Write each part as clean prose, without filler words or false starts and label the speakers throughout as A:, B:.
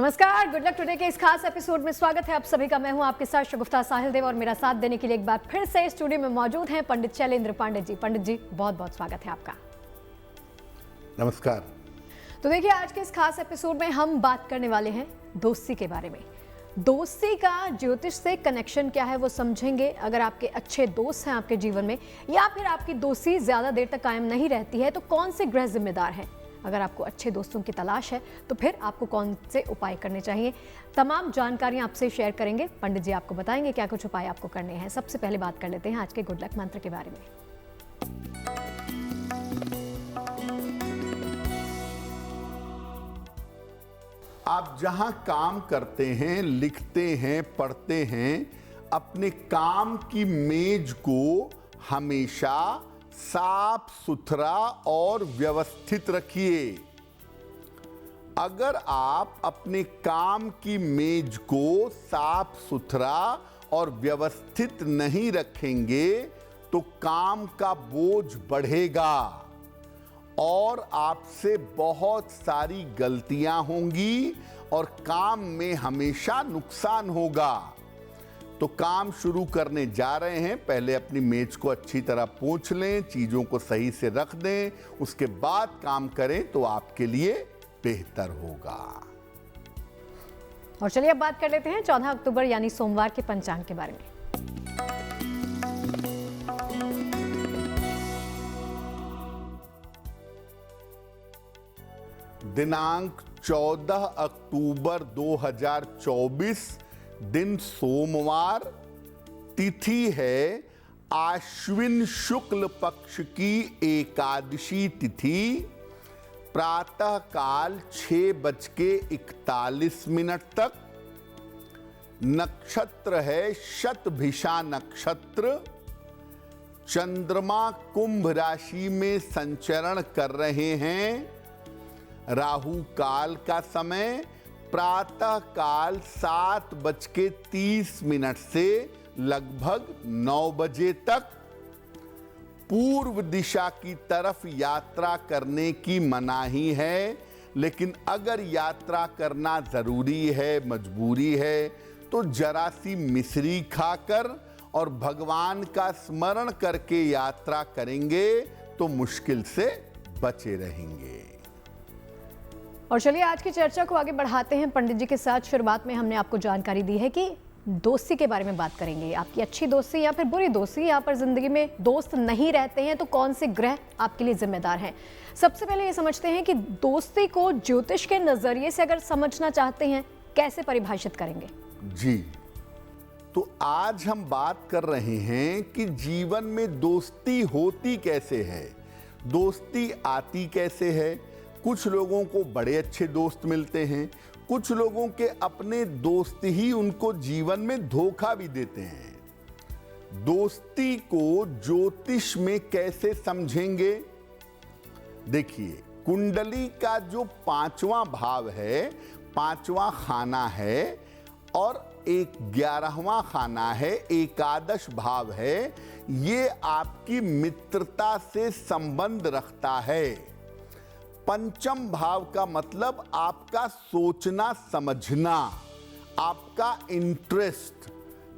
A: नमस्कार, good luck today के इस खास एपिसोड में स्वागत है आप सभी का। मैं हूं आपके साथ शगुफ्ता साहिल देव और मेरा साथ देने के लिए एक बार फिर से स्टूडियो में मौजूद हैं पंडित शैलेंद्र पांडे जी। पंडित जी, बहुत बहुत स्वागत है आपका।
B: नमस्कार।
A: तो देखिए, आज के इस खास एपिसोड में हम बात करने वाले हैं दोस्ती के बारे में। दोस्ती का ज्योतिष से कनेक्शन क्या है वो समझेंगे। अगर आपके अच्छे दोस्त हैं आपके जीवन में, या फिर आपकी दोस्ती ज्यादा देर तक कायम नहीं रहती है, तो कौन से ग्रह जिम्मेदार हैं। अगर आपको अच्छे दोस्तों की तलाश है तो फिर आपको कौन से उपाय करने चाहिए, तमाम जानकारियां आपसे शेयर करेंगे। पंडित जी आपको बताएंगे क्या कुछ उपाय आपको करने हैं। सबसे पहले बात कर लेते हैं आज के गुड लक मंत्र के बारे में।
B: आप जहां काम करते हैं, लिखते हैं, पढ़ते हैं, अपने काम की मेज को हमेशा साफ सुथरा और व्यवस्थित रखिए। अगर आप अपने काम की मेज को साफ सुथरा और व्यवस्थित नहीं रखेंगे तो काम का बोझ बढ़ेगा और आपसे बहुत सारी गलतियां होंगी और काम में हमेशा नुकसान होगा। तो काम शुरू करने जा रहे हैं, पहले अपनी मेज को अच्छी तरह पोंछ लें, चीजों को सही से रख दें, उसके बाद काम करें तो आपके लिए बेहतर होगा।
A: और चलिए अब बात कर लेते हैं 14 अक्टूबर यानी सोमवार के पंचांग के बारे में।
B: दिनांक 14 अक्टूबर 2024, दिन सोमवार, तिथि है आश्विन शुक्ल पक्ष की एकादशी तिथि, प्रातः काल 6:41 तक। नक्षत्र है शतभिषा नक्षत्र। चंद्रमा कुंभ राशि में संचरण कर रहे हैं। राहु काल का समय प्रातः काल 7:30 से लगभग 9 बजे तक। पूर्व दिशा की तरफ यात्रा करने की मनाही है, लेकिन अगर यात्रा करना जरूरी है, मजबूरी है, तो जरा सी मिश्री खाकर और भगवान का स्मरण करके यात्रा करेंगे तो मुश्किल से बचे रहेंगे।
A: और चलिए आज की चर्चा को आगे बढ़ाते हैं पंडित जी के साथ। शुरुआत में हमने आपको जानकारी दी है कि दोस्ती के बारे में बात करेंगे। आपकी अच्छी दोस्ती या फिर बुरी दोस्ती, यहाँ पर जिंदगी में दोस्त नहीं रहते हैं तो कौन से ग्रह आपके लिए जिम्मेदार हैं। सबसे पहले ये समझते हैं कि दोस्ती को ज्योतिष के नजरिए से अगर समझना चाहते हैं, कैसे परिभाषित करेंगे।
B: जी, तो आज हम बात कर रहे हैं कि जीवन में दोस्ती होती कैसे है, दोस्ती आती कैसे है। कुछ लोगों को बड़े अच्छे दोस्त मिलते हैं, कुछ लोगों के अपने दोस्त ही उनको जीवन में धोखा भी देते हैं। दोस्ती को ज्योतिष में कैसे समझेंगे? देखिए, कुंडली का जो 5वां भाव है, 5वां खाना है, और 11वां खाना है, एकादश भाव है, ये आपकी मित्रता से संबंध रखता है। पंचम भाव का मतलब आपका सोचना समझना, आपका इंटरेस्ट।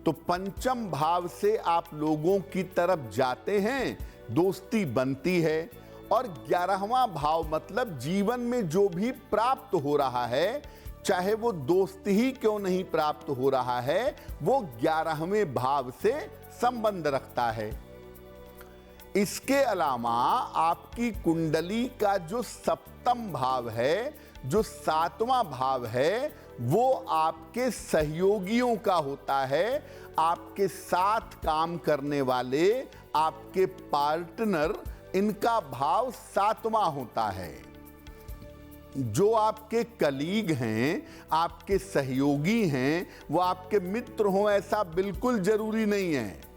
B: तो पंचम भाव से आप लोगों की तरफ जाते हैं, दोस्ती बनती है। और 11वां भाव मतलब जीवन में जो भी प्राप्त हो रहा है, चाहे वो दोस्त ही क्यों नहीं प्राप्त हो रहा है, वो 11वें भाव से संबंध रखता है। इसके अलावा आपकी कुंडली का जो 7वां भाव है, जो 7वां भाव है, वो आपके सहयोगियों का होता है। आपके साथ काम करने वाले, आपके पार्टनर, इनका भाव 7वां होता है। जो आपके कलीग हैं, आपके सहयोगी हैं, वो आपके मित्र हों ऐसा बिल्कुल जरूरी नहीं है।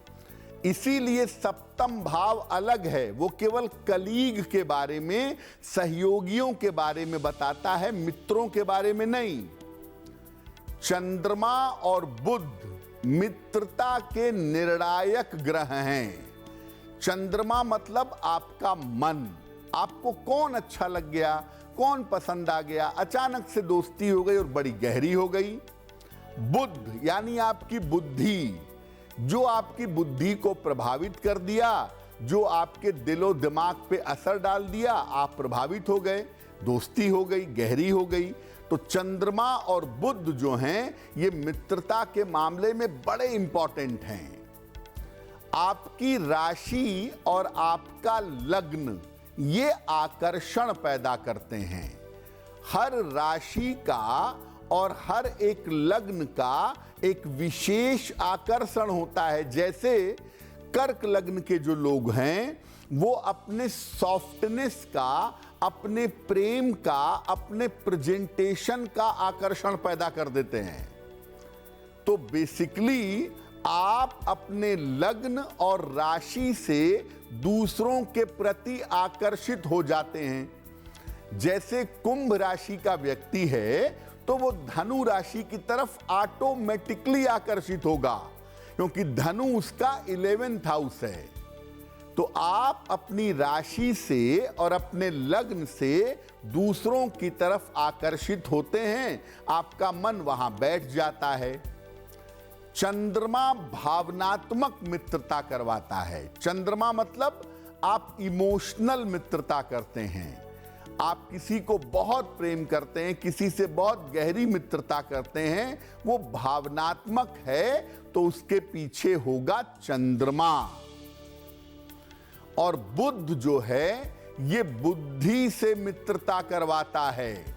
B: इसीलिए 7वां भाव अलग है, वो केवल कलीग के बारे में, सहयोगियों के बारे में बताता है, मित्रों के बारे में नहीं। चंद्रमा और बुध मित्रता के निर्णायक ग्रह हैं। चंद्रमा मतलब आपका मन, आपको कौन अच्छा लग गया, कौन पसंद आ गया, अचानक से दोस्ती हो गई और बड़ी गहरी हो गई। बुद्ध यानी आपकी बुद्धि, जो आपकी बुद्धि को प्रभावित कर दिया, जो आपके दिलो दिमाग पे असर डाल दिया, आप प्रभावित हो गए, दोस्ती हो गई, गहरी हो गई। तो चंद्रमा और बुध जो हैं ये मित्रता के मामले में बड़े इंपॉर्टेंट हैं। आपकी राशि और आपका लग्न ये आकर्षण पैदा करते हैं। हर राशि का और हर एक लग्न का एक विशेष आकर्षण होता है। जैसे कर्क लग्न के जो लोग हैं वो अपने सॉफ्टनेस का, अपने प्रेम का, अपने प्रेजेंटेशन का आकर्षण पैदा कर देते हैं। तो बेसिकली आप अपने लग्न और राशि से दूसरों के प्रति आकर्षित हो जाते हैं। जैसे कुंभ राशि का व्यक्ति है तो वो धनु राशि की तरफ ऑटोमेटिकली आकर्षित होगा, क्योंकि धनु उसका 11th हाउस है। तो आप अपनी राशि से और अपने लग्न से दूसरों की तरफ आकर्षित होते हैं, आपका मन वहां बैठ जाता है। चंद्रमा भावनात्मक मित्रता करवाता है। चंद्रमा मतलब आप इमोशनल मित्रता करते हैं। आप किसी को बहुत प्रेम करते हैं, किसी से बहुत गहरी मित्रता करते हैं, वो भावनात्मक है, तो उसके पीछे होगा चंद्रमा। और बुध जो है ये बुद्धि से मित्रता करवाता है।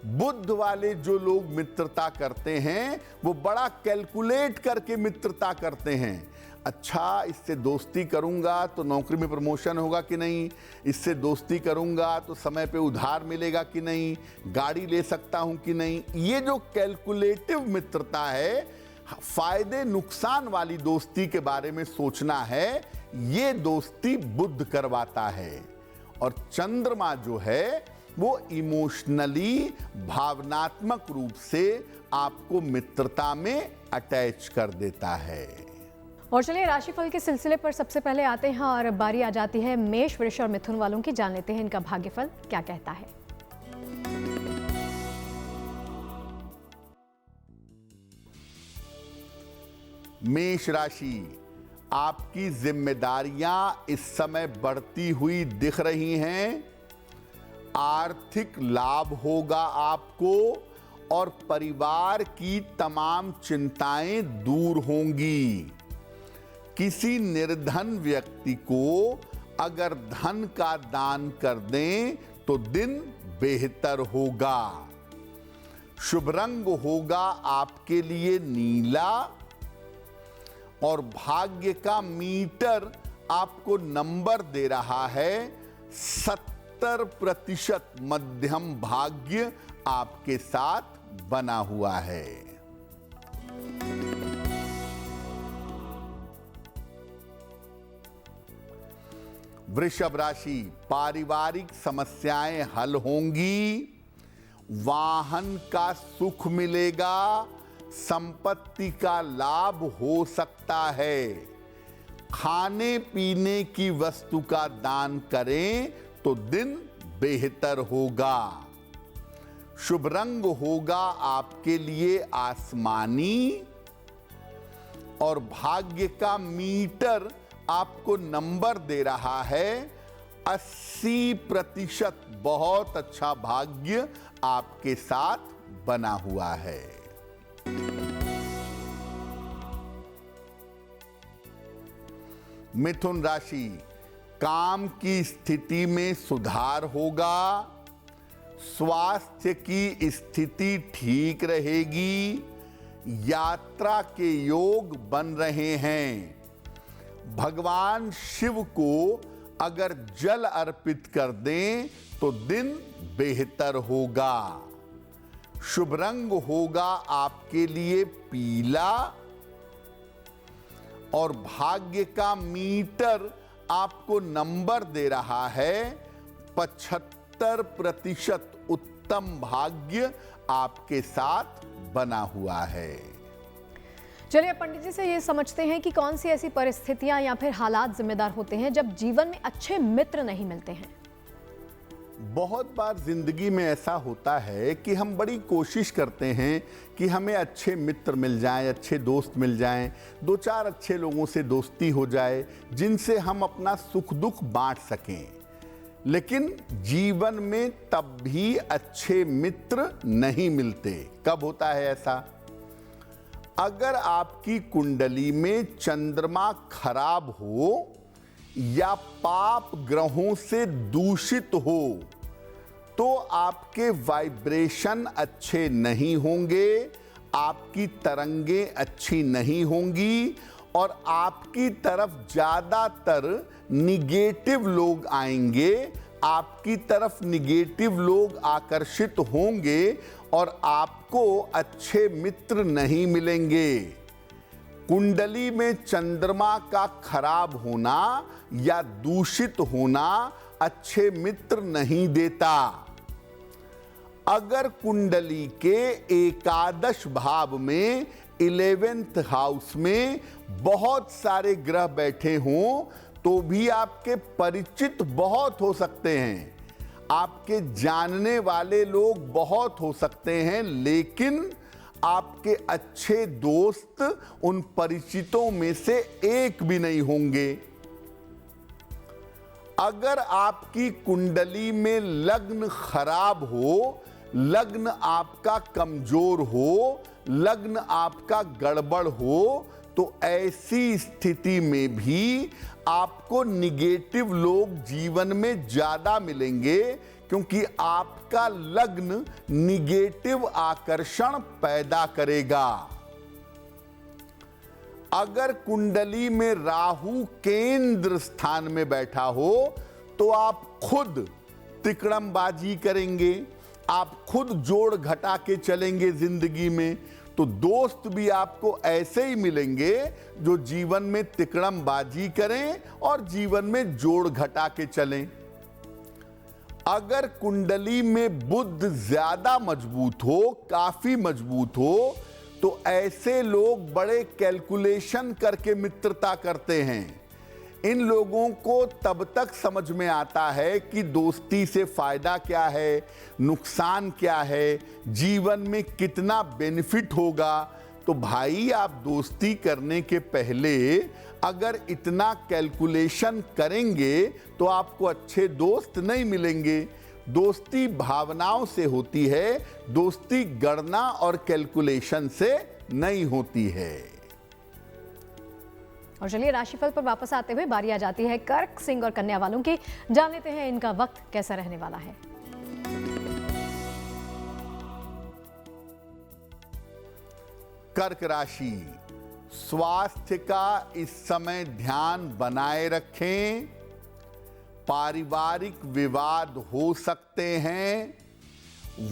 B: बुद्ध वाले जो लोग मित्रता करते हैं वो बड़ा कैलकुलेट करके मित्रता करते हैं। अच्छा, इससे दोस्ती करूंगा तो नौकरी में प्रमोशन होगा कि नहीं, इससे दोस्ती करूंगा तो समय पे उधार मिलेगा कि नहीं, गाड़ी ले सकता हूं कि नहीं। ये जो कैलकुलेटिव मित्रता है, फायदे नुकसान वाली दोस्ती के बारे में सोचना है, ये दोस्ती बुद्ध करवाता है। और चंद्रमा जो है वो इमोशनली, भावनात्मक रूप से आपको मित्रता में अटैच कर देता है।
A: और चलिए राशिफल के सिलसिले पर सबसे पहले आते हैं और बारी आ जाती है मेष, वृष और मिथुन वालों की। जान लेते हैं इनका भाग्यफल क्या कहता है।
B: मेष राशि, आपकी जिम्मेदारियां इस समय बढ़ती हुई दिख रही हैं। आर्थिक लाभ होगा आपको और परिवार की तमाम चिंताएं दूर होंगी। किसी निर्धन व्यक्ति को अगर धन का दान कर दें तो दिन बेहतर होगा। शुभ रंग होगा आपके लिए नीला और भाग्य का मीटर आपको नंबर दे रहा है 70% मध्यम भाग्य आपके साथ बना हुआ है। वृषभ राशि, पारिवारिक समस्याएं हल होंगी, वाहन का सुख मिलेगा, संपत्ति का लाभ हो सकता है। खाने पीने की वस्तु का दान करें तो दिन बेहतर होगा। शुभ रंग होगा आपके लिए आसमानी और भाग्य का मीटर आपको नंबर दे रहा है 80%। बहुत अच्छा भाग्य आपके साथ बना हुआ है। मिथुन राशि, काम की स्थिति में सुधार होगा, स्वास्थ्य की स्थिति ठीक रहेगी, यात्रा के योग बन रहे हैं। भगवान शिव को अगर जल अर्पित कर दें तो दिन बेहतर होगा। शुभ रंग होगा आपके लिए पीला और भाग्य का मीटर आपको नंबर दे रहा है 75%। उत्तम भाग्य आपके साथ बना हुआ है।
A: चलिए पंडित जी से ये समझते हैं कि कौन सी ऐसी परिस्थितियां या फिर हालात जिम्मेदार होते हैं जब जीवन में अच्छे मित्र नहीं मिलते हैं।
B: बहुत बार जिंदगी में ऐसा होता है कि हम बड़ी कोशिश करते हैं कि हमें अच्छे मित्र मिल जाएं, अच्छे दोस्त मिल जाएं, दो चार अच्छे लोगों से दोस्ती हो जाए जिनसे हम अपना सुख दुख बांट सकें। लेकिन जीवन में तब भी अच्छे मित्र नहीं मिलते। कब होता है ऐसा? अगर आपकी कुंडली में चंद्रमा खराब हो या पाप ग्रहों से दूषित हो तो आपके वाइब्रेशन अच्छे नहीं होंगे, आपकी तरंगें अच्छी नहीं होंगी और आपकी तरफ ज्यादातर निगेटिव लोग आएंगे, आपकी तरफ निगेटिव लोग आकर्षित होंगे और आपको अच्छे मित्र नहीं मिलेंगे। कुंडली में चंद्रमा का खराब होना या दूषित होना अच्छे मित्र नहीं देता। अगर कुंडली के एकादश भाव में 11th हाउस में बहुत सारे ग्रह बैठे हों तो भी आपके परिचित बहुत हो सकते हैं, आपके जानने वाले लोग बहुत हो सकते हैं, लेकिन आपके अच्छे दोस्त उन परिचितों में से एक भी नहीं होंगे। अगर आपकी कुंडली में लग्न खराब हो, लग्न आपका कमजोर हो, लग्न आपका गड़बड़ हो, तो ऐसी स्थिति में भी आपको निगेटिव लोग जीवन में ज्यादा मिलेंगे, क्योंकि आपका लग्न निगेटिव आकर्षण पैदा करेगा। अगर कुंडली में राहु केंद्र स्थान में बैठा हो तो आप खुद तिकड़मबाजी करेंगे, आप खुद जोड़ घटा के चलेंगे जिंदगी में, तो दोस्त भी आपको ऐसे ही मिलेंगे जो जीवन में तिकड़मबाजी करें और जीवन में जोड़ घटा के चलें। अगर कुंडली में बुध ज्यादा मजबूत हो, काफी मजबूत हो, तो ऐसे लोग बड़े कैलकुलेशन करके मित्रता करते हैं। इन लोगों को तब तक समझ में आता है कि दोस्ती से फायदा क्या है, नुकसान क्या है, जीवन में कितना बेनिफिट होगा। तो भाई, आप दोस्ती करने के पहले अगर इतना कैलकुलेशन करेंगे तो आपको अच्छे दोस्त नहीं मिलेंगे। दोस्ती भावनाओं से होती है, दोस्ती गणना और कैलकुलेशन से नहीं होती है।
A: और चलिए राशिफल पर वापस आते हुए बारी आ जाती है कर्क, सिंह और कन्या वालों की। जान लेते हैं इनका वक्त कैसा रहने वाला है।
B: कर्क राशि, स्वास्थ्य का इस समय ध्यान बनाए रखें। पारिवारिक विवाद हो सकते हैं,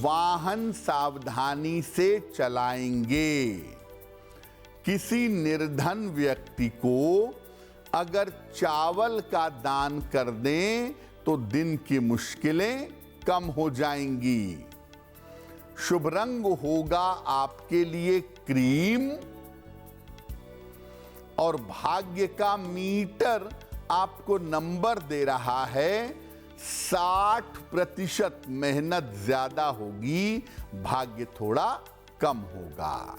B: वाहन सावधानी से चलाएंगे। किसी निर्धन व्यक्ति को अगर चावल का दान कर दें तो दिन की मुश्किलें कम हो जाएंगी। शुभ रंग होगा आपके लिए क्रीम और भाग्य का मीटर आपको नंबर दे रहा है 60%। मेहनत ज्यादा होगी, भाग्य थोड़ा कम होगा।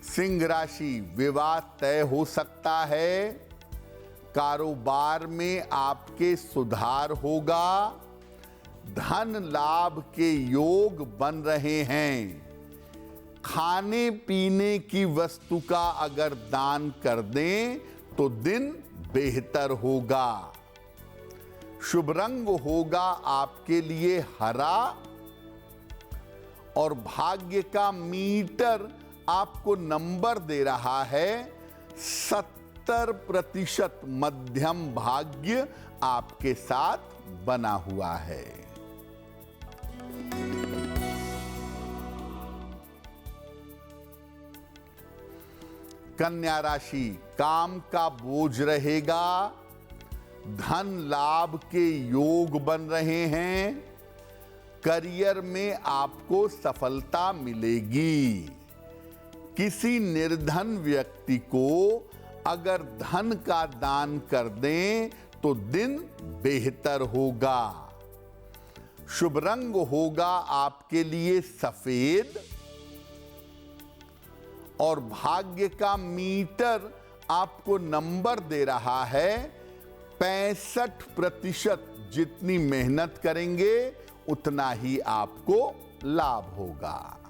B: सिंह राशि, विवाह तय हो सकता है। कारोबार में आपके सुधार होगा। धन लाभ के योग बन रहे हैं। खाने पीने की वस्तु का अगर दान कर दें तो दिन बेहतर होगा। शुभ रंग होगा आपके लिए हरा और भाग्य का मीटर आपको नंबर दे रहा है 70%। मध्यम भाग्य आपके साथ बना हुआ है। कन्या राशि, काम का बोझ रहेगा। धन लाभ के योग बन रहे हैं। करियर में आपको सफलता मिलेगी। किसी निर्धन व्यक्ति को अगर धन का दान कर दें तो दिन बेहतर होगा। शुभ रंग होगा आपके लिए सफेद और भाग्य का मीटर आपको नंबर दे रहा है 65%। जितनी मेहनत करेंगे उतना ही आपको लाभ होगा।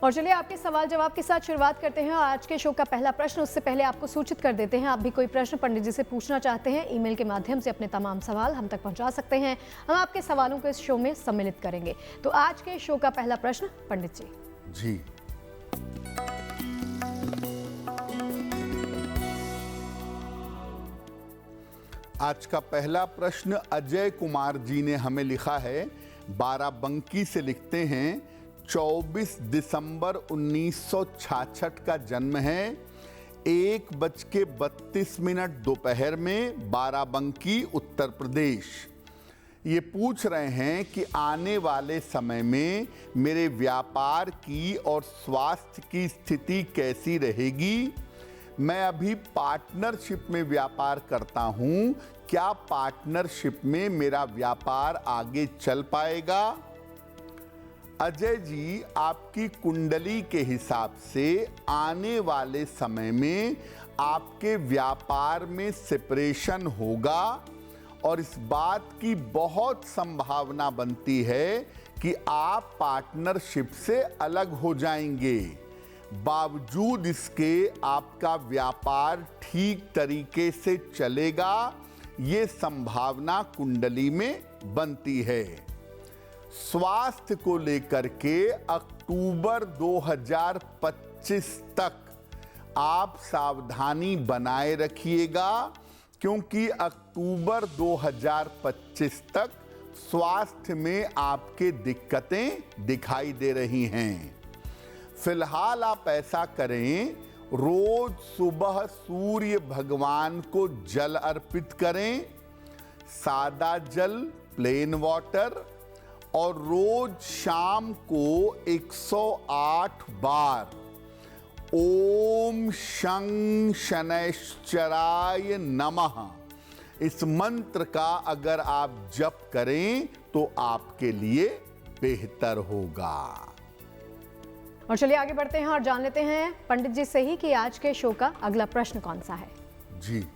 A: और चलिए आपके सवाल जवाब के साथ शुरुआत करते हैं। और आज के शो का पहला प्रश्न, उससे पहले आपको सूचित कर देते हैं, आप भी कोई प्रश्न पंडित जी से पूछना चाहते हैं, ईमेल के माध्यम से अपने तमाम सवाल हम तक पहुंचा सकते हैं। हम आपके सवालों को इस शो में सम्मिलित करेंगे। तो आज के शो का पहला प्रश्न पंडित जी।
B: आज का पहला प्रश्न अजय कुमार जी ने हमें लिखा है। बाराबंकी से लिखते हैं, 24 दिसंबर 1966 का जन्म है। 1:32 दोपहर में, बाराबंकी उत्तर प्रदेश। ये पूछ रहे हैं कि आने वाले समय में मेरे व्यापार की और स्वास्थ्य की स्थिति कैसी रहेगी। मैं अभी पार्टनरशिप में व्यापार करता हूं, क्या पार्टनरशिप में मेरा व्यापार आगे चल पाएगा। अजय जी, आपकी कुंडली के हिसाब से आने वाले समय में आपके व्यापार में सेपरेशन होगा और इस बात की बहुत संभावना बनती है कि आप पार्टनरशिप से अलग हो जाएंगे। बावजूद इसके आपका व्यापार ठीक तरीके से चलेगा, ये संभावना कुंडली में बनती है। स्वास्थ्य को लेकर के अक्टूबर 2025 तक आप सावधानी बनाए रखिएगा, क्योंकि अक्टूबर 2025 तक स्वास्थ्य में आपके दिक्कतें दिखाई दे रही हैं। फिलहाल आप ऐसा करें, रोज सुबह सूर्य भगवान को जल अर्पित करें, सादा जल, प्लेन वाटर, और रोज शाम को 108 बार ओम शं शनैश्चराय नमः इस मंत्र का अगर आप जप करें तो आपके लिए बेहतर होगा।
A: और चलिए आगे बढ़ते हैं और जान लेते हैं पंडित जी से ही कि आज के शो का अगला प्रश्न कौन सा है।
B: जी,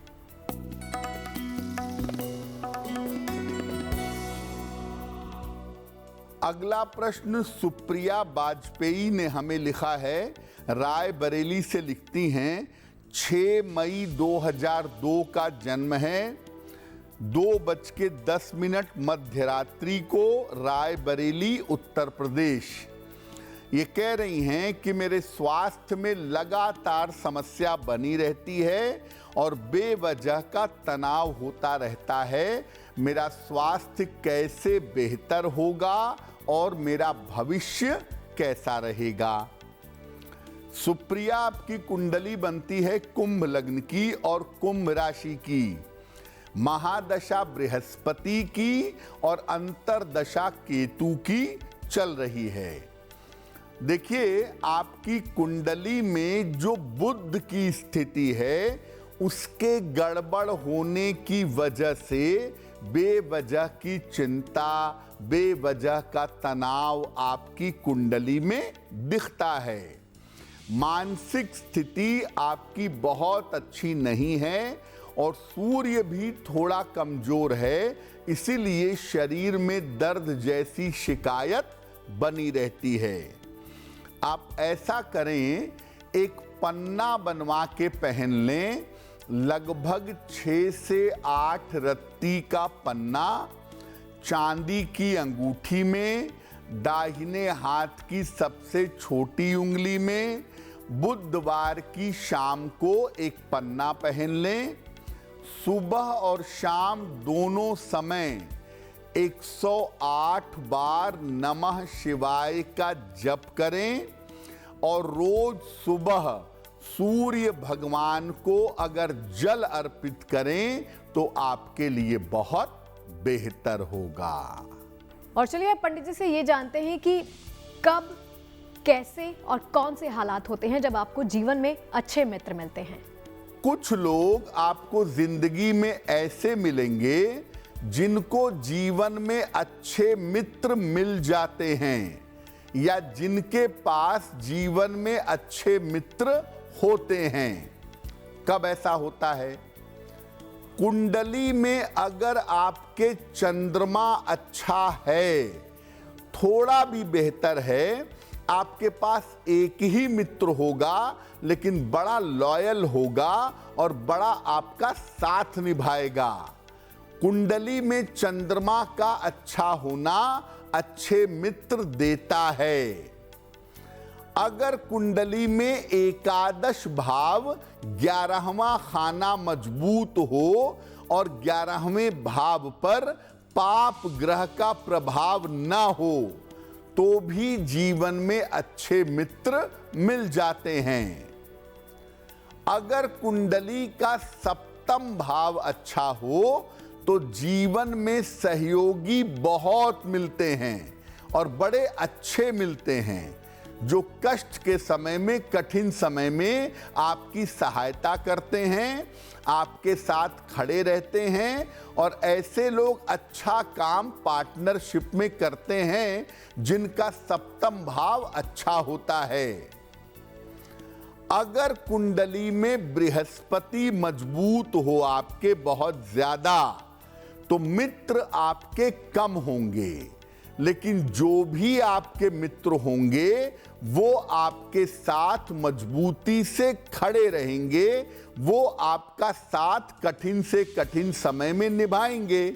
B: अगला प्रश्न सुप्रिया वाजपेयी ने हमें लिखा है। रायबरेली से लिखती हैं, 6 मई 2002 का जन्म है। 2:10 मध्यरात्रि को, रायबरेली उत्तर प्रदेश। ये कह रही हैं कि मेरे स्वास्थ्य में लगातार समस्या बनी रहती है और बेवजह का तनाव होता रहता है। मेरा स्वास्थ्य कैसे बेहतर होगा और मेरा भविष्य कैसा रहेगा। सुप्रिया, आपकी कुंडली बनती है कुंभ लग्न की और कुंभ राशि की। महादशा बृहस्पति की और अंतरदशा केतु की चल रही है। देखिए, आपकी कुंडली में जो बुध की स्थिति है उसके गड़बड़ होने की वजह से बेवजह की चिंता, बेवजह का तनाव आपकी कुंडली में दिखता है। मानसिक स्थिति आपकी बहुत अच्छी नहीं है और सूर्य भी थोड़ा कमजोर है, इसीलिए शरीर में दर्द जैसी शिकायत बनी रहती है। आप ऐसा करें, एक पन्ना बनवा के पहन लें, लगभग 6 से 8 रत्ती का पन्ना चांदी की अंगूठी में, दाहिने हाथ की सबसे छोटी उंगली में। बुधवार की शाम को एक पन्ना पहन लें। सुबह और शाम दोनों समय 108 बार नमः शिवाय का जप करें और रोज सुबह सूर्य भगवान को अगर जल अर्पित करें तो आपके लिए बहुत बेहतर होगा।
A: और चलिए आप पंडित जी से ये जानते हैं कि कब, कैसे और कौन से हालात होते हैं जब आपको जीवन में अच्छे मित्र मिलते हैं।
B: कुछ लोग आपको जिंदगी में ऐसे मिलेंगे जिनको जीवन में अच्छे मित्र मिल जाते हैं या जिनके पास जीवन में अच्छे मित्र होते हैं। कब ऐसा होता है? कुंडली में अगर आपके चंद्रमा अच्छा है, थोड़ा भी बेहतर है, आपके पास एक ही मित्र होगा लेकिन बड़ा लॉयल होगा और बड़ा आपका साथ निभाएगा। कुंडली में चंद्रमा का अच्छा होना अच्छे मित्र देता है। अगर कुंडली में एकादश भाव 11वां खाना मजबूत हो और 11वें भाव पर पाप ग्रह का प्रभाव न हो तो भी जीवन में अच्छे मित्र मिल जाते हैं। अगर कुंडली का सप्तम भाव अच्छा हो तो जीवन में सहयोगी बहुत मिलते हैं और बड़े अच्छे मिलते हैं, जो कष्ट के समय में, कठिन समय में आपकी सहायता करते हैं, आपके साथ खड़े रहते हैं और ऐसे लोग अच्छा काम पार्टनरशिप में करते हैं जिनका सप्तम भाव अच्छा होता है। अगर कुंडली में बृहस्पति मजबूत हो आपके बहुत ज्यादा तो मित्र आपके कम होंगे, लेकिन जो भी आपके मित्र होंगे वो आपके साथ मजबूती से खड़े रहेंगे, वो आपका साथ कठिन से कठिन समय में निभाएंगे।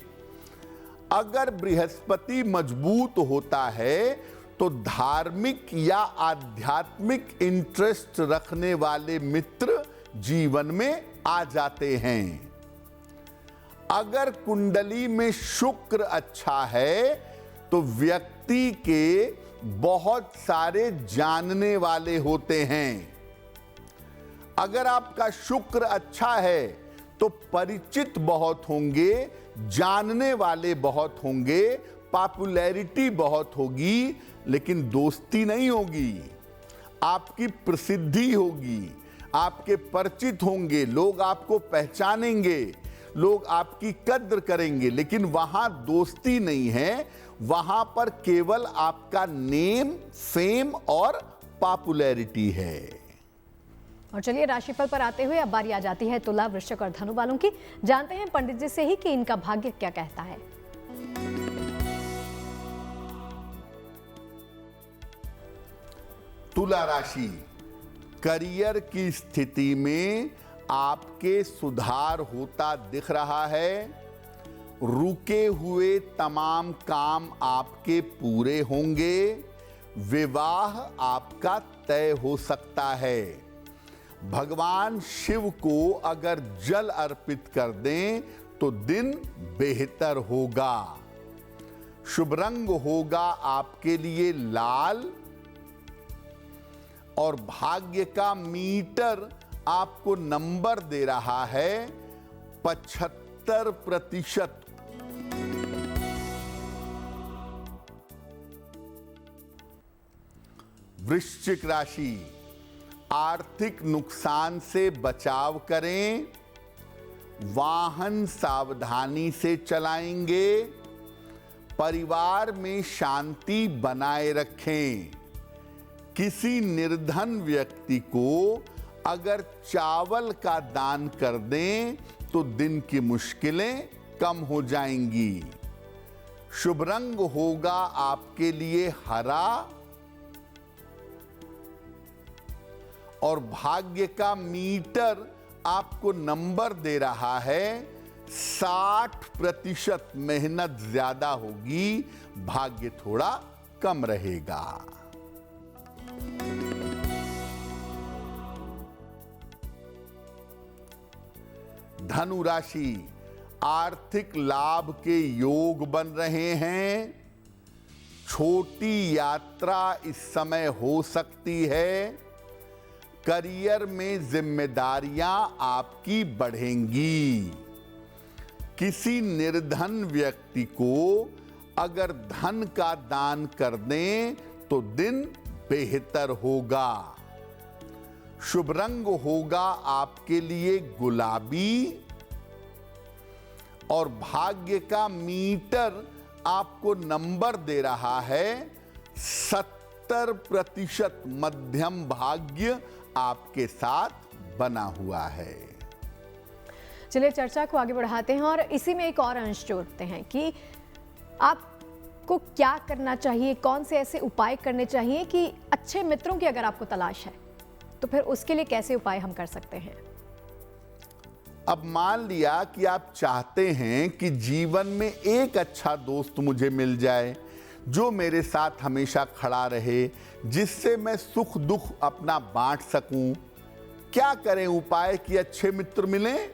B: अगर बृहस्पति मजबूत होता है तो धार्मिक या आध्यात्मिक इंटरेस्ट रखने वाले मित्र जीवन में आ जाते हैं। अगर कुंडली में शुक्र अच्छा है तो व्यक्ति के बहुत सारे जानने वाले होते हैं। अगर आपका शुक्र अच्छा है तो परिचित बहुत होंगे, जानने वाले बहुत होंगे, पॉपुलैरिटी बहुत होगी, लेकिन दोस्ती नहीं होगी। आपकी प्रसिद्धि होगी, आपके परिचित होंगे, लोग आपको पहचानेंगे, लोग आपकी कद्र करेंगे, लेकिन वहां दोस्ती नहीं है। वहां पर केवल आपका नेम, फेम और पॉपुलैरिटी है।
A: और चलिए राशिफल पर आते हुए अब बारी आ जाती है तुला, वृश्चिक और धनु वालों की। जानते हैं पंडित जी से ही कि इनका भाग्य क्या कहता है।
B: तुला राशि, करियर की स्थिति में आपके सुधार होता दिख रहा है। रुके हुए तमाम काम आपके पूरे होंगे। विवाह आपका तय हो सकता है। भगवान शिव को अगर जल अर्पित कर दें तो दिन बेहतर होगा। शुभ रंग होगा आपके लिए लाल और भाग्य का मीटर आपको नंबर दे रहा है 75%। वृश्चिक राशि, आर्थिक नुकसान से बचाव करें। वाहन सावधानी से चलाएंगे। परिवार में शांति बनाए रखें। किसी निर्धन व्यक्ति को अगर चावल का दान कर दें तो दिन की मुश्किलें कम हो जाएंगी। शुभ रंग होगा आपके लिए हरा और भाग्य का मीटर आपको नंबर दे रहा है 60%। मेहनत ज्यादा होगी, भाग्य थोड़ा कम रहेगा। धनु राशि, आर्थिक लाभ के योग बन रहे हैं। छोटी यात्रा इस समय हो सकती है। करियर में जिम्मेदारियां आपकी बढ़ेंगी। किसी निर्धन व्यक्ति को अगर धन का दान कर दें तो दिन बेहतर होगा। शुभ रंग होगा आपके लिए गुलाबी और भाग्य का मीटर आपको नंबर दे रहा है 70%। मध्यम भाग्य आपके साथ बना हुआ है।
A: चलिए चर्चा को आगे बढ़ाते हैं और इसी में एक और अंश जोड़ते हैं कि आपको क्या करना चाहिए, कौन से ऐसे उपाय करने चाहिए कि अच्छे मित्रों की अगर आपको तलाश है तो फिर उसके लिए कैसे उपाय हम कर सकते हैं।
B: अब मान लिया कि आप चाहते हैं कि जीवन में एक अच्छा दोस्त मुझे मिल जाए जो मेरे साथ हमेशा खड़ा रहे, जिससे मैं सुख दुख अपना बांट सकूं। क्या करें उपाय कि अच्छे मित्र मिलें?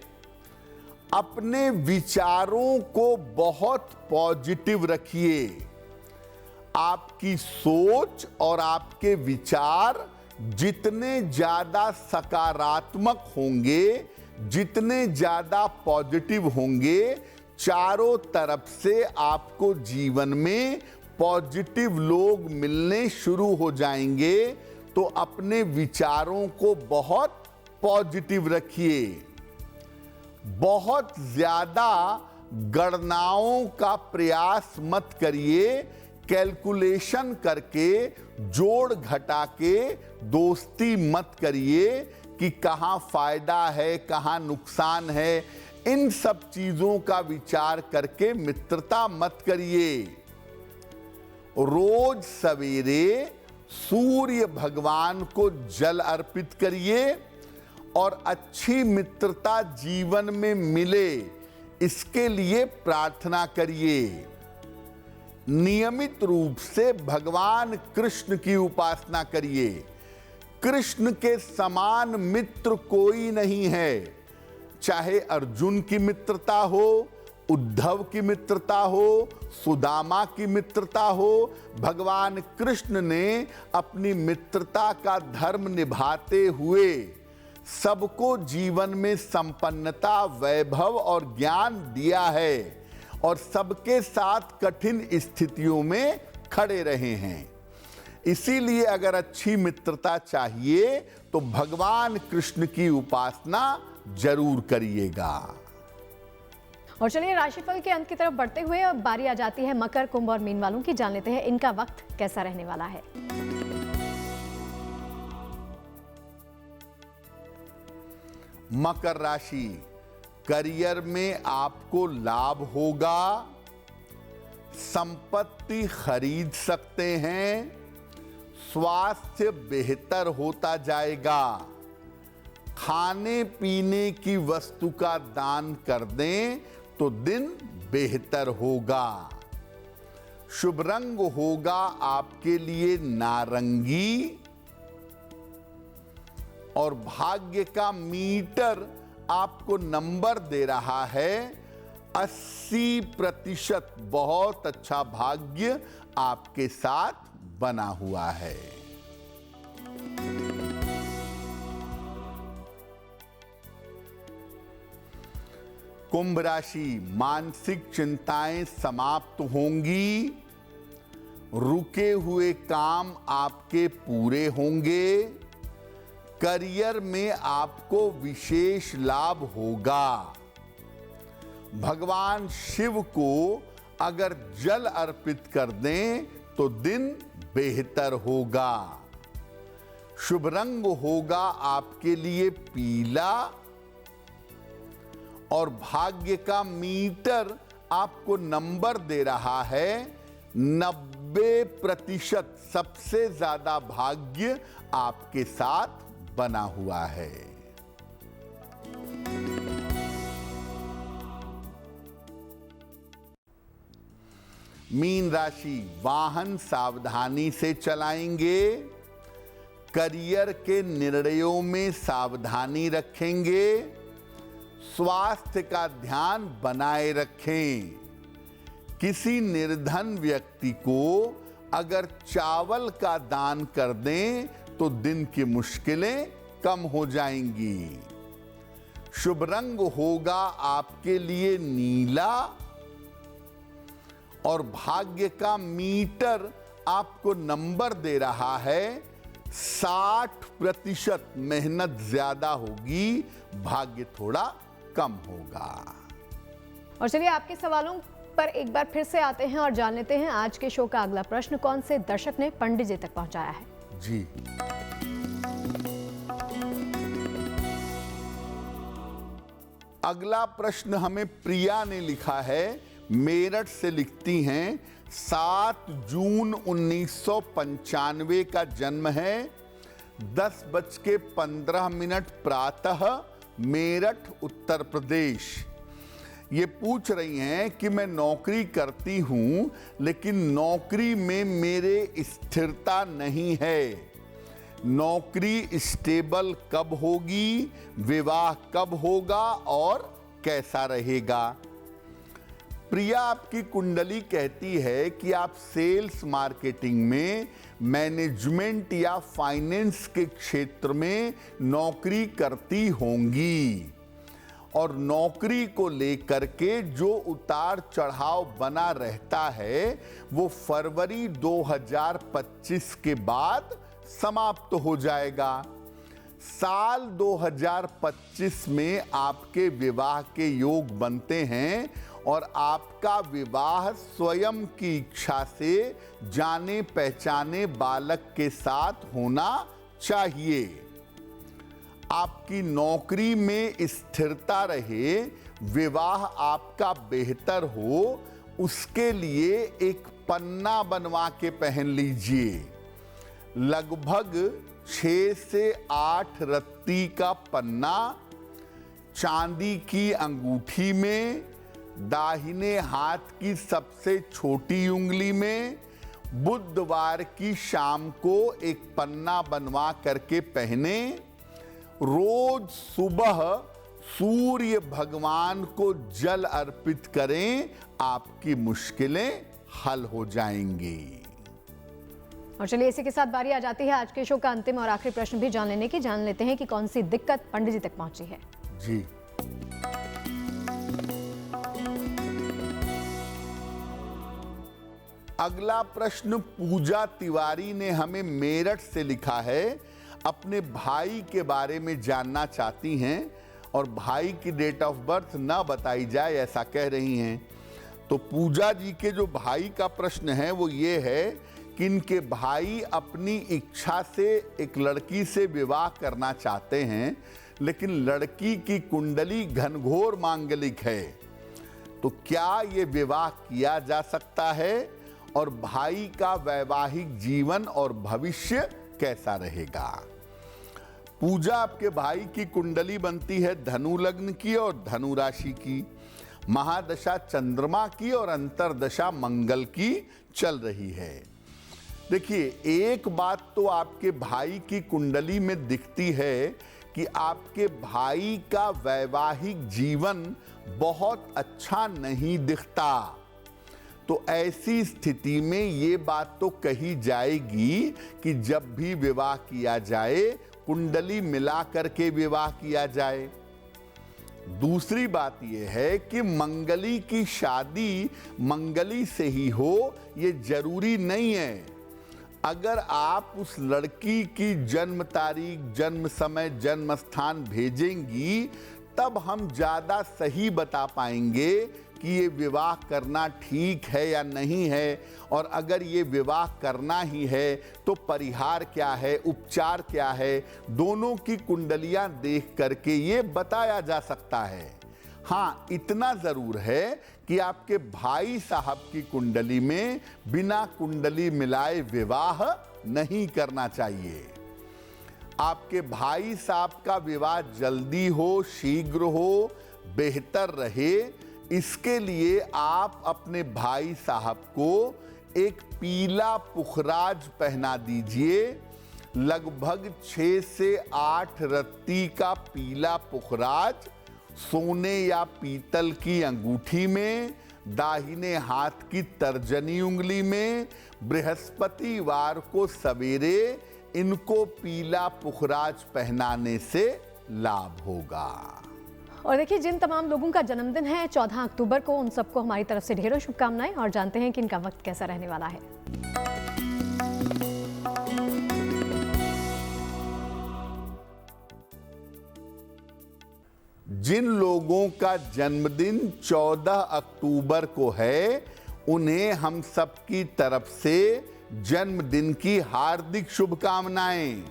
B: अपने विचारों को बहुत पॉजिटिव रखिए। आपकी सोच और आपके विचार जितने ज्यादा सकारात्मक होंगे, जितने ज्यादा पॉजिटिव होंगे, चारों तरफ से आपको जीवन में पॉजिटिव लोग मिलने शुरू हो जाएंगे। तो अपने विचारों को बहुत पॉजिटिव रखिए। बहुत ज्यादा गणनाओं का प्रयास मत करिए। कैलकुलेशन करके, जोड़ घटा के दोस्ती मत करिए कि कहां फायदा है, कहां नुकसान है। इन सब चीजों का विचार करके मित्रता मत करिए। रोज सवेरे सूर्य भगवान को जल अर्पित करिए और अच्छी मित्रता जीवन में मिले, इसके लिए प्रार्थना करिए। नियमित रूप से भगवान कृष्ण की उपासना करिए। कृष्ण के समान मित्र कोई नहीं है। चाहे अर्जुन की मित्रता हो, उद्धव की मित्रता हो, सुदामा की मित्रता हो, भगवान कृष्ण ने अपनी मित्रता का धर्म निभाते हुए सबको जीवन में संपन्नता, वैभव और ज्ञान दिया है और सबके साथ कठिन स्थितियों में खड़े रहे हैं। इसीलिए अगर अच्छी मित्रता चाहिए तो भगवान कृष्ण की उपासना जरूर करिएगा।
A: और चलिए राशिफल के अंत की तरफ बढ़ते हुए अब बारी आ जाती है मकर, कुंभ और मीन वालों की। जान लेते हैं इनका वक्त कैसा रहने वाला है।
B: मकर राशि, करियर में आपको लाभ होगा। संपत्ति खरीद सकते हैं। स्वास्थ्य बेहतर होता जाएगा। खाने पीने की वस्तु का दान कर दें तो दिन बेहतर होगा। शुभ रंग होगा आपके लिए नारंगी और भाग्य का मीटर आपको नंबर दे रहा है 80%। बहुत अच्छा भाग्य आपके साथ बना हुआ है। कुंभ राशि, मानसिक चिंताएं समाप्त होंगी। रुके हुए काम आपके पूरे होंगे। करियर में आपको विशेष लाभ होगा। भगवान शिव को अगर जल अर्पित कर दें तो दिन बेहतर होगा। शुभ रंग होगा आपके लिए पीला और भाग्य का मीटर आपको नंबर दे रहा है 90%। सबसे ज्यादा भाग्य आपके साथ बना हुआ है। मीन राशि, वाहन सावधानी से चलाएंगे। करियर के निर्णयों में सावधानी रखेंगे। स्वास्थ्य का ध्यान बनाए रखें। किसी निर्धन व्यक्ति को अगर चावल का दान कर दें तो दिन की मुश्किलें कम हो जाएंगी। शुभ रंग होगा आपके लिए नीला और भाग्य का मीटर आपको नंबर दे रहा है 60% मेहनत ज्यादा होगी, भाग्य थोड़ा कम होगा।
A: और चलिए आपके सवालों पर एक बार फिर से आते हैं और जान लेते हैं आज के शो का अगला प्रश्न कौन से दर्शक ने पंडित जी तक पहुंचाया है।
B: जी, अगला प्रश्न हमें प्रिया ने लिखा है, मेरठ से लिखती हैं, 7 जून 1995 का जन्म है, 10:15 प्रातः, मेरठ उत्तर प्रदेश। ये पूछ रही हैं कि मैं नौकरी करती हूं लेकिन नौकरी में मेरे स्थिरता नहीं है, नौकरी स्टेबल कब होगी, विवाह कब होगा और कैसा रहेगा। प्रिया, आपकी कुंडली कहती है कि आप सेल्स मार्केटिंग में, मैनेजमेंट या फाइनेंस के क्षेत्र में नौकरी करती होंगी और नौकरी को लेकर के जो उतार चढ़ाव बना रहता है वो फरवरी 2025 के बाद समाप्त हो जाएगा। साल 2025 में आपके विवाह के योग बनते हैं और आपका विवाह स्वयं की इच्छा से जाने पहचाने बालक के साथ होना चाहिए। आपकी नौकरी में स्थिरता रहे, विवाह आपका बेहतर हो, उसके लिए एक पन्ना बनवा के पहन लीजिए। लगभग 6 से 8 रत्ती का पन्ना चांदी की अंगूठी में, दाहिने हाथ की सबसे छोटी उंगली में, बुधवार की शाम को एक पन्ना बनवा करके पहने। रोज सुबह सूर्य भगवान को जल अर्पित करें, आपकी मुश्किलें हल हो जाएंगी।
A: और चलिए इसी के साथ बारी आ जाती है आज के शो का अंतिम और आखिरी प्रश्न भी जान लेने की। जान लेते हैं कि कौन सी दिक्कत पंडित जी तक पहुंची है।
B: जी, अगला प्रश्न पूजा तिवारी ने हमें मेरठ से लिखा है, अपने भाई के बारे में जानना चाहती हैं और भाई की डेट ऑफ बर्थ ना बताई जाए ऐसा कह रही हैं। तो पूजा जी के जो भाई का प्रश्न है वो ये है कि इनके भाई अपनी इच्छा से एक लड़की से विवाह करना चाहते हैं लेकिन लड़की की कुंडली घनघोर मांगलिक है। तो क्या ये विवाह किया जा सकता है और भाई का वैवाहिक जीवन और भविष्य कैसा रहेगा। पूजा, आपके भाई की कुंडली बनती है धनु लग्न की और धनु राशि की, महादशा चंद्रमा की और अंतरदशा मंगल की चल रही है। देखिए, एक बात तो आपके भाई की कुंडली में दिखती है कि आपके भाई का वैवाहिक जीवन बहुत अच्छा नहीं दिखता। तो ऐसी स्थिति में ये बात तो कही जाएगी कि जब भी विवाह किया जाए कुंडली मिला करके विवाह किया जाए। दूसरी बात यह है कि मंगली की शादी मंगली से ही हो ये जरूरी नहीं है। अगर आप उस लड़की की जन्म तारीख, जन्म समय, जन्म स्थान भेजेंगी तब हम ज़्यादा सही बता पाएंगे कि ये विवाह करना ठीक है या नहीं है, और अगर ये विवाह करना ही है तो परिहार क्या है, उपचार क्या है, दोनों की कुंडलियां देख करके ये बताया जा सकता है। हाँ, इतना ज़रूर है कि आपके भाई साहब की कुंडली में बिना कुंडली मिलाए विवाह नहीं करना चाहिए। आपके भाई साहब का विवाह जल्दी हो, शीघ्र हो, बेहतर रहे, इसके लिए आप अपने भाई साहब को एक पीला पुखराज पहना दीजिए। लगभग 6 से 8 रत्ती का पीला पुखराज सोने या पीतल की अंगूठी में, दाहिने हाथ की तर्जनी उंगली में, बृहस्पतिवार को सवेरे इनको पीला पुखराज पहनाने से लाभ होगा।
A: और देखिए, जिन तमाम लोगों का जन्मदिन है 14 अक्टूबर को, उन सबको हमारी तरफ से ढेरों शुभकामनाएं और जानते हैं कि इनका वक्त कैसा रहने वाला है।
B: लोगों का जन्मदिन 14 अक्टूबर को है, उन्हें हम सबकी तरफ से जन्मदिन की हार्दिक शुभकामनाएं।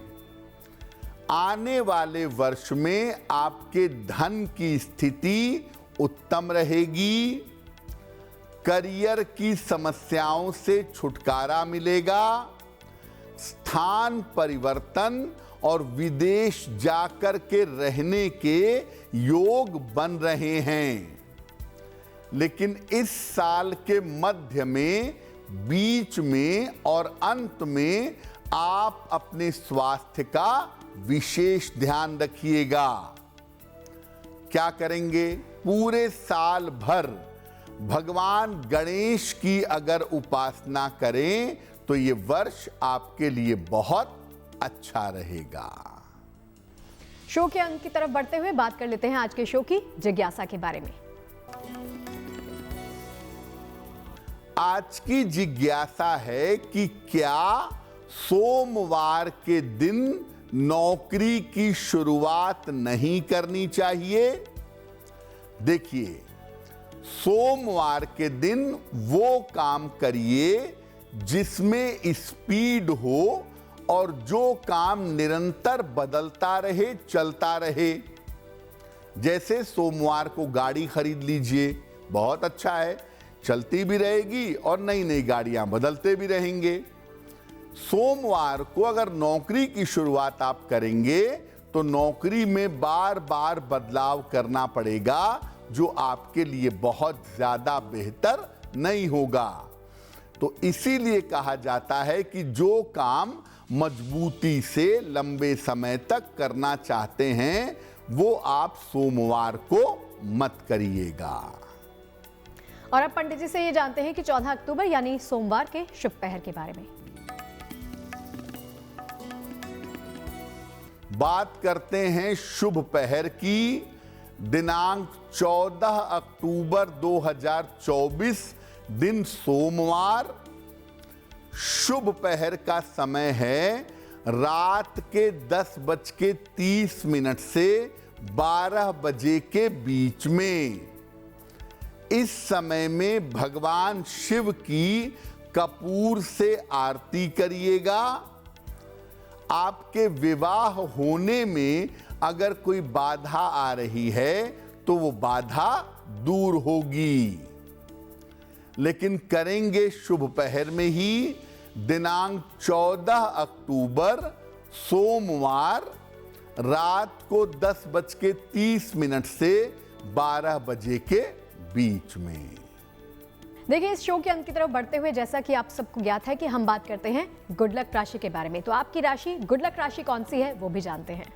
B: आने वाले वर्ष में आपके धन की स्थिति उत्तम रहेगी। करियर की समस्याओं से छुटकारा मिलेगा। स्थान परिवर्तन और विदेश जाकर के रहने के योग बन रहे हैं। लेकिन इस साल के मध्य में, बीच में और अंत में आप अपने स्वास्थ्य का विशेष ध्यान रखिएगा। क्या करेंगे? पूरे साल भर भगवान गणेश की अगर उपासना करें तो ये वर्ष आपके लिए बहुत अच्छा रहेगा।
A: शो के अंक की तरफ बढ़ते हुए बात कर लेते हैं आज के शो की जिज्ञासा के बारे में।
B: आज की जिज्ञासा है कि क्या सोमवार के दिन नौकरी की शुरुआत नहीं करनी चाहिए? देखिए, सोमवार के दिन वो काम करिए जिसमें स्पीड हो और जो काम निरंतर बदलता रहे, चलता रहे। जैसे सोमवार को गाड़ी खरीद लीजिए, बहुत अच्छा है, चलती भी रहेगी और नई नई गाड़ियां बदलते भी रहेंगे। सोमवार को अगर नौकरी की शुरुआत आप करेंगे तो नौकरी में बार बार बदलाव करना पड़ेगा, जो आपके लिए बहुत ज्यादा बेहतर नहीं होगा। तो इसीलिए कहा जाता है कि जो काम मजबूती से लंबे समय तक करना चाहते हैं वो आप सोमवार को मत करिएगा।
A: और अब पंडित जी से ये जानते हैं कि 14 अक्टूबर यानी सोमवार के शुभ पहर के बारे में।
B: बात करते हैं शुभ पहर की। दिनांक 14 अक्टूबर 2024, दिन सोमवार। शुभ पहर का समय है रात के 10:30 से 12 बजे के बीच में। इस समय में भगवान शिव की कपूर से आरती करिएगा। आपके विवाह होने में अगर कोई बाधा आ रही है तो वो बाधा दूर होगी। लेकिन करेंगे शुभ पहर में ही। दिनांक 14 अक्टूबर सोमवार रात को 10:30 से 12 बजे के बीच में।
A: देखिए, इस शो के अंत की तरफ बढ़ते हुए जैसा कि आप सबको ज्ञात है कि हम बात करते हैं गुड लक राशि के बारे में। तो आपकी राशि, गुड लक राशि कौन सी है वो भी जानते हैं।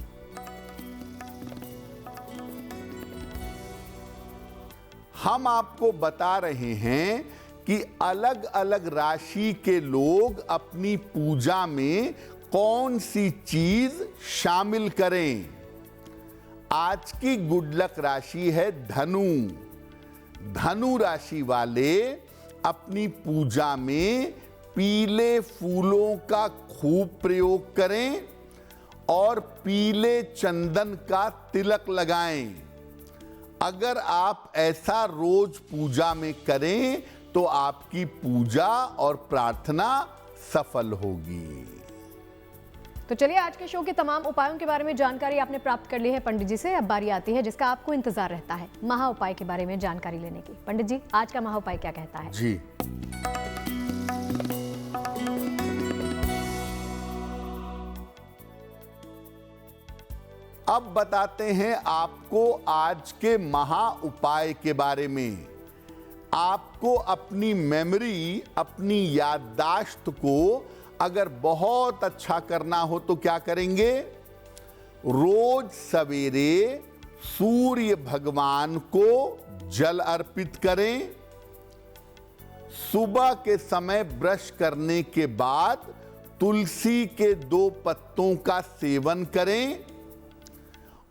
B: हम आपको बता रहे हैं कि अलग अलग राशि के लोग अपनी पूजा में कौन सी चीज शामिल करें। आज की गुड लक राशि है धनु। धनु राशि वाले अपनी पूजा में पीले फूलों का खूब प्रयोग करें और पीले चंदन का तिलक लगाएं। अगर आप ऐसा रोज पूजा में करें तो आपकी पूजा और प्रार्थना सफल होगी।
A: तो चलिए, आज के शो के तमाम उपायों के बारे में जानकारी आपने प्राप्त कर ली है पंडित जी से। अब बारी आती है जिसका आपको इंतजार रहता है, महा उपाय के बारे में जानकारी लेने की। पंडित जी, आज का महा उपाय क्या कहता है?
B: जी, अब बताते हैं आपको आज के महा उपाय के बारे में। आपको अपनी मेमोरी, अपनी याददाश्त को अगर बहुत अच्छा करना हो तो क्या करेंगे? रोज सवेरे सूर्य भगवान को जल अर्पित करें। सुबह के समय ब्रश करने के बाद तुलसी के 2 पत्तों का सेवन करें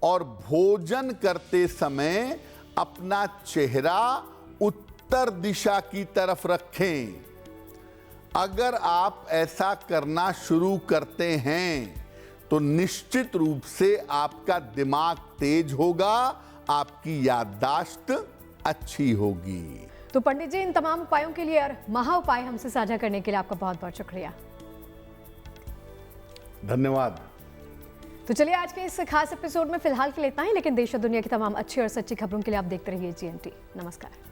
B: और भोजन करते समय अपना चेहरा उत्तर दिशा की तरफ रखें। अगर आप ऐसा करना शुरू करते हैं तो निश्चित रूप से आपका दिमाग तेज होगा, आपकी याददाश्त अच्छी होगी।
A: तो पंडित जी, इन तमाम उपायों के लिए और महा उपाय हमसे साझा करने के लिए आपका बहुत बहुत शुक्रिया।
B: धन्यवाद।
A: तो चलिए, आज के इस खास एपिसोड में फिलहाल के लिए इतना ही, लेकिन देश और दुनिया की तमाम अच्छी और सच्ची खबरों के लिए आप देखते रहिए GMT। नमस्कार।